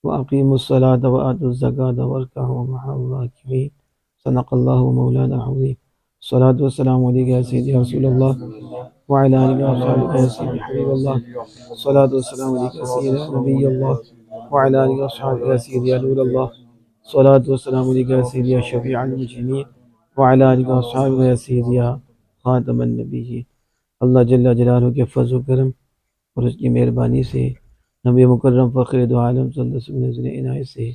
وأقيموا الصلاة وآتوا الزكاة واركعوا مع الراكعين صدق الله مولانا العظيم. الصلاة والسلام عليك يا سيدي يا رسول الله وعلى آلك وصحبك يا سيدي حبيب الله. الصلاة والسلام عليك يا سيدي نبي الله وعلى آلك وصحبك يا سيدي يا نور الله. الصلاة والسلام عليك يا سيدي يا شفيع المجرمين وعلى آلك وصحبك يا سيدي يا خاتم النبيين. اللہ جل جلالہ کے فضل و کرم اور اس کی مہربانی سے نبی مکرم فخر دو عالم صلی اللہ علیہ وسلم نے ذریعہ عنایت سے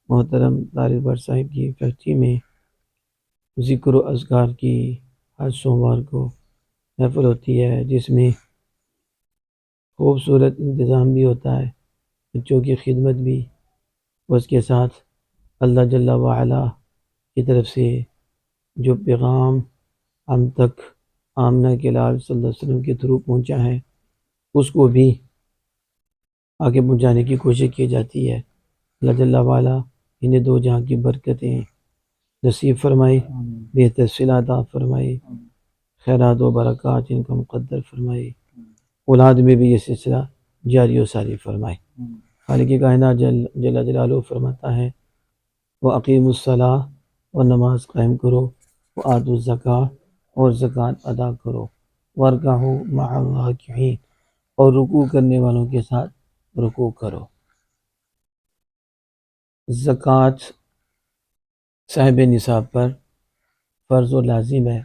محترم طارق بٹ صاحب کی فیکٹری میں ذکر و اذکار کی ہر سوموار کو محفل ہوتی ہے، جس میں خوبصورت انتظام بھی ہوتا ہے، بچوں کی خدمت بھی، اس کے ساتھ اللہ جل وعلا کی طرف سے جو پیغام ہم تک آمنہ کے لال صلی اللہ علیہ وسلم کے تھرو پہنچا ہے اس کو بھی آگے پہنچانے کی کوشش کی جاتی ہے۔ اللہ جل وعلا انہیں دو جہاں کی برکتیں نصیب فرمائے، بہتر صلہ عطا فرمائے، خیرات و برکات ان کو مقدر فرمائے، اولاد میں بھی یہ سلسلہ جاری و ساری فرمائے۔ خالق کائنات جل جلالہ فرماتا ہے وَأَقِیمُوا الصَّلَاةَ، اور نماز قائم کرو، وَآتُوا الزَّکَاةَ، اور زکوٰۃ ادا کرو، وَارْکَعُوا مَعَ الرَّاکِعِینَ، اور رکوع کرنے والوں کے ساتھ رکوع کرو۔ زکوٰۃ صاحب نصاب پر فرض و لازم ہے،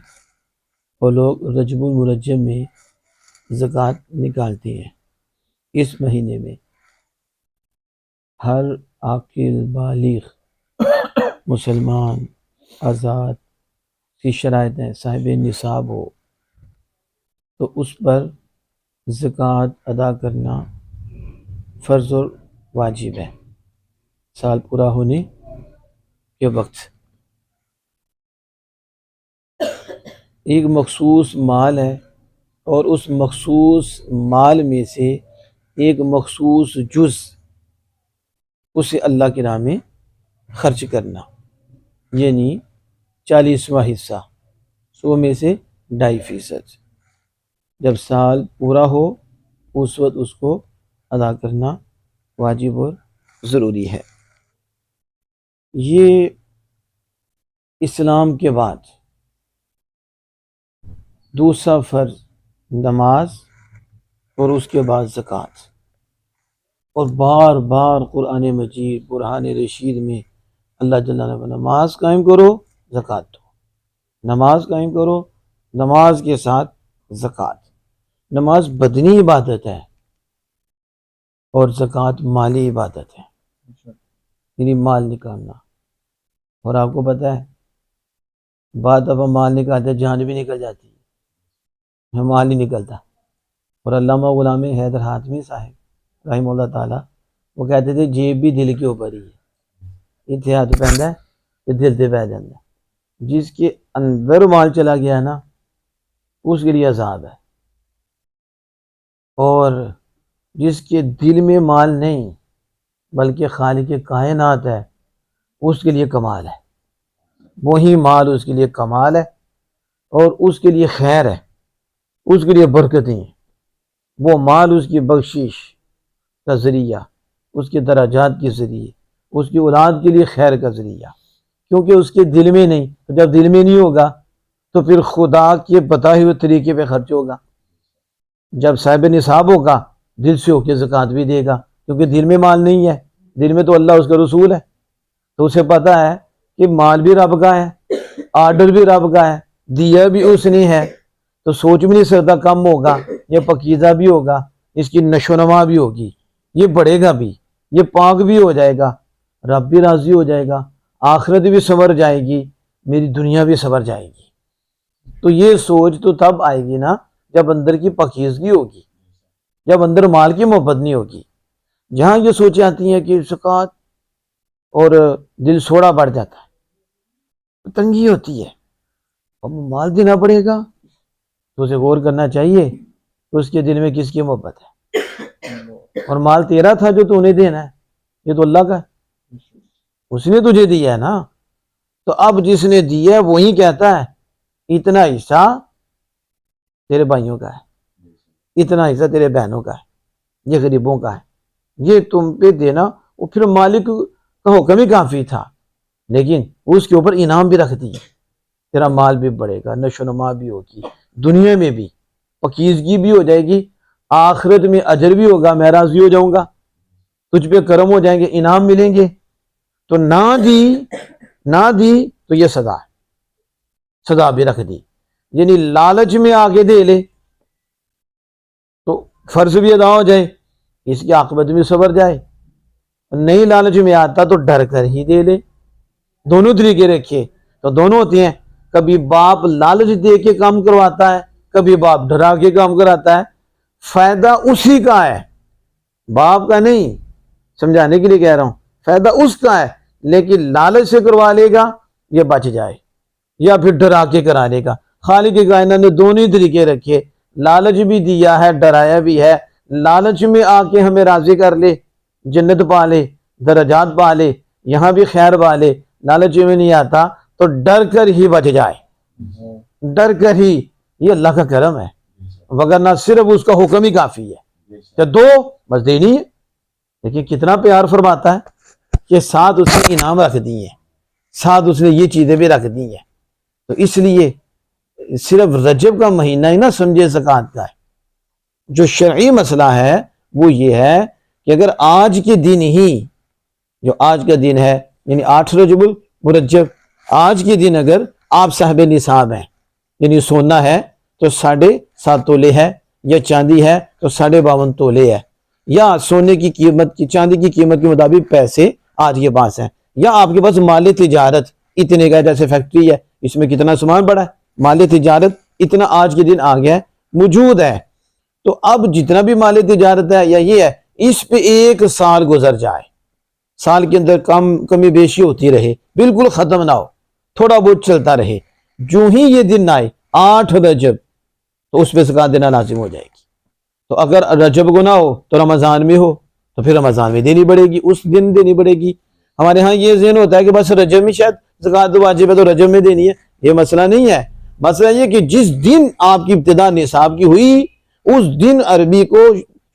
اور لوگ رجب المرجب میں زکوٰۃ نکالتے ہیں۔ اس مہینے میں ہر عاقل بالغ مسلمان آزاد کی شرائط ہے، صاحب نصاب ہو تو اس پر زکوٰۃ ادا کرنا فرض اور واجب ہے سال پورا ہونے کے وقت۔ ایک مخصوص مال ہے اور اس مخصوص مال میں سے ایک مخصوص جز اسے اللہ کے نام میں خرچ کرنا، یعنی 40واں حصہ، 100 میں سے 2.5%۔ جب سال پورا ہو اس وقت اس کو ادا کرنا واجب اور ضروری ہے۔ یہ اسلام کے بعد دوسرا فرض نماز، اور اس کے بعد زکوٰۃ، اور بار بار قرآن مجید برہان رشید میں اللہ جل وعلا نماز قائم کرو زکوٰۃ دو، نماز قائم کرو، نماز کے ساتھ زکوٰۃ۔ نماز بدنی عبادت ہے اور زکوٰۃ مالی عبادت ہے، یعنی مال نکالنا۔ اور آپ کو پتہ ہے بعد اب مال نکالتے جان بھی نکل جاتی ہے، مال نہیں نکلتا۔ اور علامہ غلام حیدر حاتمی صاحب رحمہ اللہ تعالیٰ وہ کہتے تھے جیب بھی دل کے اوپر ہی ہے، اتنے ہاتھ پہنتا ہے کہ دل سے بہ جاتا ہے۔ جس کے اندر مال چلا گیا نا اس کے لیے عذاب ہے، اور جس کے دل میں مال نہیں بلکہ خالق کائنات ہے اس کے لیے کمال ہے، وہی مال اس کے لیے کمال ہے اور اس کے لیے خیر ہے، اس کے لیے برکتیں ہیں۔ وہ مال اس کی بخشش کا ذریعہ، اس کے درجات کے ذریعے، اس کی اولاد کے لیے خیر کا ذریعہ، کیونکہ اس کے دل میں نہیں، تو جب دل میں نہیں ہوگا تو پھر خدا کے بتائے ہوئے طریقے پہ خرچ ہوگا۔ جب صاحب نصاب ہوگا دل سے ہو کے زکوٰۃ بھی دے گا، کیونکہ دل میں مال نہیں ہے، دل میں تو اللہ اس کا رسول ہے، تو اسے پتہ ہے کہ مال بھی رب کا ہے، آرڈر بھی رب کا ہے، دیا بھی اس نے ہے، تو سوچ بھی نہیں سکتا کم ہوگا، یہ پکیزہ بھی ہوگا، اس کی نشو و نما بھی ہوگی، یہ بڑھے گا بھی، یہ پاک بھی ہو جائے گا، رب بھی راضی ہو جائے گا، آخرت بھی سنور جائے گی، میری دنیا بھی سنور جائے گی۔ تو یہ سوچ تو تب آئے گی نا جب اندر کی پاکیزگی ہوگی، جب اندر مال کی محبت نہیں ہوگی۔ جہاں یہ سوچیں آتی ہیں کہ زکوٰۃ اور دل سوڑا بڑھ جاتا ہے، تنگی ہوتی ہے، اب مال دینا پڑے گا، تو اسے غور کرنا چاہیے کہ اس کے دل میں کس کی محبت ہے۔ اور مال تیرا تھا جو تو انہیں دینا ہے، یہ تو اللہ کا ہے، اس نے تجھے دیا ہے نا، تو اب جس نے دیا ہے وہی کہتا ہے اتنا حصہ تیرے بھائیوں کا ہے، اتنا حصہ تیرے بہنوں کا ہے، یہ غریبوں کا ہے، یہ تم پہ دینا وہ پھر مالک کا حکم ہی کافی تھا، لیکن اس کے اوپر انعام بھی رکھ دیے، تیرا مال بھی بڑھے گا، نشو و نما بھی ہوگی، دنیا میں بھی پاکیزگی بھی ہو جائے گی، آخرت میں اجر بھی ہوگا، میں راضی ہو جاؤں گا، تجھ پہ کرم ہو جائیں گے، انعام ملیں گے۔ تو نہ دی تو یہ سزا بھی رکھ دی، یعنی لالچ میں آگے دے لے تو فرض بھی ادا ہو جائے، اس کی عاقبت بھی سنور جائے، نہیں لالچ میں آتا تو ڈر کر ہی دے لے۔ دونوں طریقے رکھے تو دونوں ہوتے ہیں، کبھی باپ لالچ دے کے کام کرواتا ہے، کبھی باپ ڈرا کے کام کراتا ہے، فائدہ اسی کا ہے، باپ کا نہیں، سمجھانے کے لیے کہہ رہا ہوں، فائدہ اس کا ہے، لیکن لالچ سے کروا لے گا یہ بچ جائے، یا پھر ڈرا کے کرا لے گا۔ خالق کائنات نے دونوں طریقے رکھے، لالچ بھی دیا ہے، ڈرایا بھی ہے، لالچ میں آ کے ہمیں راضی کر لے، جنت پا لے، درجات پا لے، یہاں بھی خیر پا لے، لالچ میں نہیں آتا تو ڈر کر ہی بچ جائے، ڈر کر ہی، یہ اللہ کا کرم ہے، وگرنہ صرف اس کا حکم ہی کافی ہے کہ دو بس دینی ہے۔ لیکن کتنا پیار فرماتا ہے کہ ساتھ اس نے انعام رکھ دی ہیں، ساتھ اس نے یہ چیزیں بھی رکھ دی ہیں۔ تو اس لیے صرف رجب کا مہینہ ہی نہ سمجھے زکوٰۃ کا ہے، جو شرعی مسئلہ ہے وہ یہ ہے کہ اگر آج کے دن ہی، جو آج کا دن ہے یعنی 8 رجب المرجب، آج کے دن اگر آپ صاحب نصاب ہیں، یعنی سونا ہے تو 7.5 تولے ہے، یا چاندی ہے تو 52.5 تولے ہے، یا سونے کی قیمت کی چاندی کی قیمت کے مطابق پیسے آج کے پاس ہیں، یا آپ کے پاس مال تجارت اتنے کا، جیسے فیکٹری ہے اس میں کتنا سامان پڑا ہے، مال تجارت اتنا آج کے دن آ گیا ہے، موجود ہے، تو اب جتنا بھی مال تجارت ہے یا یہ ہے، اس پہ 1 سال گزر جائے، سال کے اندر کمی بیشی ہوتی رہے، بالکل ختم نہ ہو، تھوڑا بہت چلتا رہے، جو ہی یہ دن آئے 8 رجب تو اس پہ زکوٰۃ دینا لازم ہو جائے گی۔ تو اگر رجب کو نہ ہو تو رمضان میں ہو تو پھر رمضان میں دینی پڑے گی، اس دن دینی پڑے گی۔ ہمارے ہاں یہ ذہن ہوتا ہے کہ بس رجب میں شاید زکوٰۃ واجب ہے تو رجب میں دینی ہے، یہ مسئلہ نہیں ہے، مسئلہ یہ کہ جس دن آپ کی ابتدا نصاب کی ہوئی اس دن عربی کو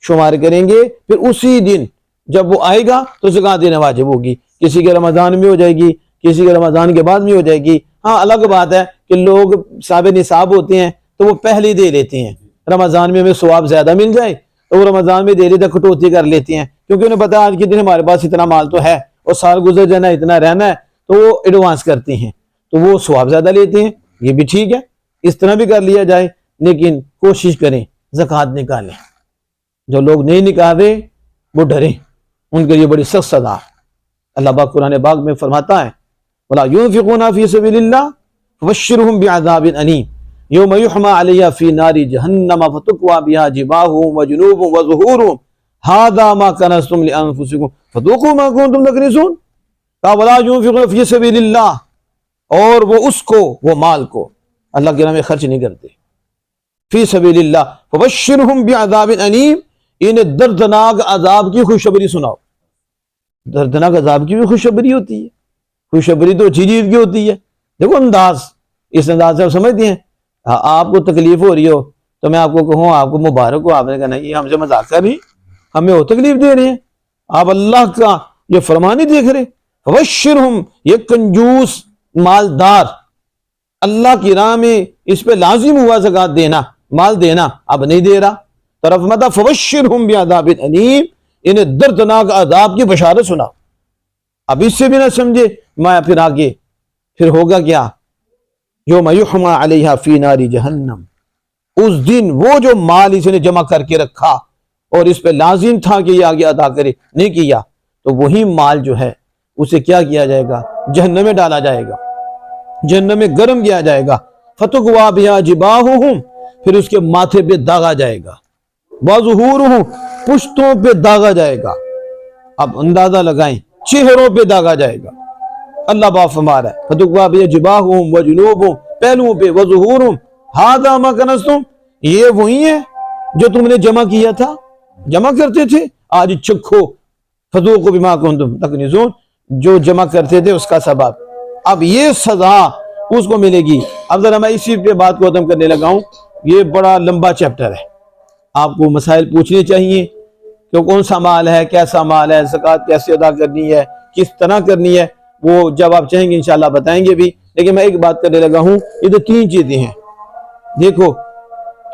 شمار کریں گے، پھر اسی دن جب وہ آئے گا تو زکوٰۃ دینا واجب ہوگی، کسی کے رمضان میں ہو جائے گی، کسی کے رمضان کے بعد میں ہو جائے گی۔ ہاں الگ بات ہے کہ لوگ صاحب نصاب ہوتے ہیں تو وہ پہلے ہی دے لیتے ہیں، رمضان میں ہمیں ثواب زیادہ مل جائے تو وہ رمضان میں دے لیتے، کٹوتی کر لیتے ہیں، کیونکہ انہیں پتا آج کے دن ہمارے پاس اتنا مال تو ہے اور سال گزر جانا اتنا رہنا ہے، تو وہ ایڈوانس کرتے ہیں تو وہ ثواب زیادہ لیتے ہیں۔ یہ بھی ٹھیک ہے، اس طرح بھی کر لیا جائے، لیکن کوشش کریں زکوٰۃ نکالیں، جو لوگ نہیں نکال رہے وہ ڈریں، ان کے لیے بڑی سخت سزا ہے۔ اللہ پاک قرآن پاک میں فرماتا ہے وَلَا يُنْفِقُونَ فِي سَبِيلِ اللَّهِ فَبَشِّرْهُمْ بِعَذَابٍ أَلِيمٍ يَوْمَ يُحْمَىٰ عَلَيْهَا فِي نَارِ جَهَنَّمَ فَتُكْوَىٰ بِهَا جِبَاهُهُمْ وَجُنُوبُهُمْ وَظُهُورُهُمْ هَٰذَا مَا كَنَزْتُمْ لِأَنفُسِكُمْ فَذُوقُوا مَا كُنتُمْ تَكْنِزُونَ۔ وَلَا يُنْفِقُونَ فِي سَبِيلِ اللَّهِ، اور وہ اس کو، وہ مال کو اللہ کے نام میں خرچ نہیں کرتے، فی سبیل اللہ، فبشرہم بعذاب علیم، انہیں دردناک عذاب کی خوشخبری سناؤ۔ دردناک عذاب کی بھی خوشخبری ہوتی ہے، خوشخبری تو اچھی چیز کی ہوتی ہے۔ دیکھو انداز، اس انداز سے آپ سمجھتے ہیں، آپ کو تکلیف ہو رہی ہو تو میں آپ کو کہوں آپ کو مبارک ہو، آپ نے کہا نہیں یہ ہم سے مذاق کر رہی، ہمیں وہ تکلیف دے رہے ہیں، آپ اللہ کا یہ فرمان ہی دیکھ رہے۔ فبشرہم، یہ کنجوس مالدار اللہ کی راہ میں اس پہ لازم ہوا زکوٰۃ دینا، مال دینا، اب نہیں دے رہا، طرف مدہ فبشرہم بعذاب علیم، انہیں دردناک عذاب کی بشارت سنا۔ اب اس سے بھی نہ سمجھے میں پھر آگے پھر ہوگا کیا، یوم یحمى علیہا فی نار جہنم، اس دن وہ جو مال اس نے جمع کر کے رکھا اور اس پہ لازم تھا کہ یہ آگے ادا کرے، نہیں کیا، تو وہی مال جو ہے اسے کیا کیا جائے گا، جہنم میں ڈالا جائے گا، جہنم میں گرم کیا جائے گا، فَتُكْوَىٰ بِهَا جِبَاهُهُمْ، پھر اس کے ماتھے پہ داغا جائے گا، وَظُهُورُهُمْ، پشتوں پہ داغا جائے گا۔ اب اندازہ لگائیں، چہروں پہ داغا جائے گا۔ اللہ باپ فرما رہا ہے فَتُكْوَىٰ بِهَا جِبَاهُهُمْ وَجُنُوبُهُمْ، پہلوؤں پہ، وَظُهُورُهُمْ هَٰذَا مَا كَنَزْتُمْ، یہ وہی ہے جو تم نے جمع کیا تھا، جمع کرتے تھے، آج چکھو، فَذُوقُوا بِمَا كُنتُمْ تَكْنِزُونَ، جو جمع کرتے تھے اس کا سبب، اب یہ سزا اس کو ملے گی۔ اب ذرا میں اسی پہ بات کو ختم کرنے لگا ہوں، یہ بڑا لمبا چیپٹر ہے، آپ کو مسائل پوچھنے چاہیے کہ کون سا مال ہے، کیسا مال ہے، زکوٰۃ کیسے ادا کرنی ہے، کس طرح کرنی ہے، وہ جب آپ چاہیں گے انشاءاللہ بتائیں گے بھی، لیکن میں ایک بات کرنے لگا ہوں، یہ تو 3 چیزیں ہیں۔ دیکھو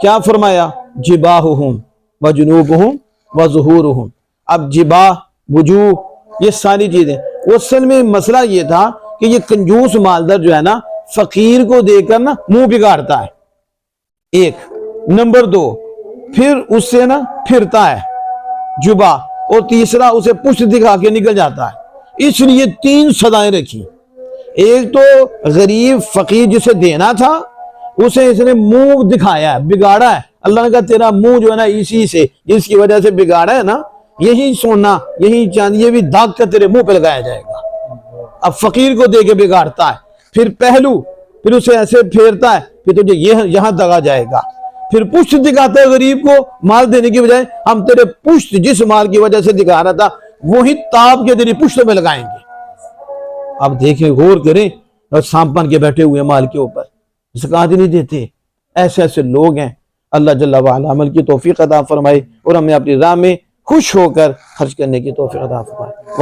کیا فرمایا، جباہہم وجنوبہم وظہورہم۔ اب جباہ، وجوہ، یہ ساری چیزیں، اصل میں مسئلہ یہ تھا کہ یہ کنجوس مالدار جو ہے نا، فقیر کو دے کر نا منہ بگاڑتا ہے، ایک نمبر 2 پھر اس سے نا پھرتا ہے جبا، اور تیسرا اسے پشت دکھا کے نکل جاتا ہے۔ اس لیے 3 سزائیں رکھی، ایک تو غریب فقیر جسے دینا تھا اسے اس نے منہ دکھایا ہے، بگاڑا ہے، اللہ نے کہا تیرا منہ جو ہے نا اسی سے، جس کی وجہ سے بگاڑا ہے نا، یہی سونا یہی چاندی یہ بھی داغ کر تیرے منہ پہ لگایا جائے گا۔ اب فقیر کو دے کے بگاڑتا ہے، پھر پہلو، پھر اسے ایسے پھیرتا ہے، پھر تجھے یہاں دگا جائے گا، پھر پشت دکھاتا ہے غریب کو مال دینے کی بجائے، ہم تیرے پشت جس مال کی وجہ سے دکھا رہا تھا وہی تاب کے تیری پشت میں لگائیں گے۔ اب دیکھیں، غور کریں، اور سانپ بن کے بیٹھے ہوئے مال کے اوپر، زکوٰۃ نہیں دیتے، ایسے ایسے لوگ ہیں۔ اللہ جل وعلا عمل کی توفیق عطا فرمائے اور ہمیں اپنی راہ میں خوش ہو کر خرچ کرنے کی توفیق عطا فرمائے۔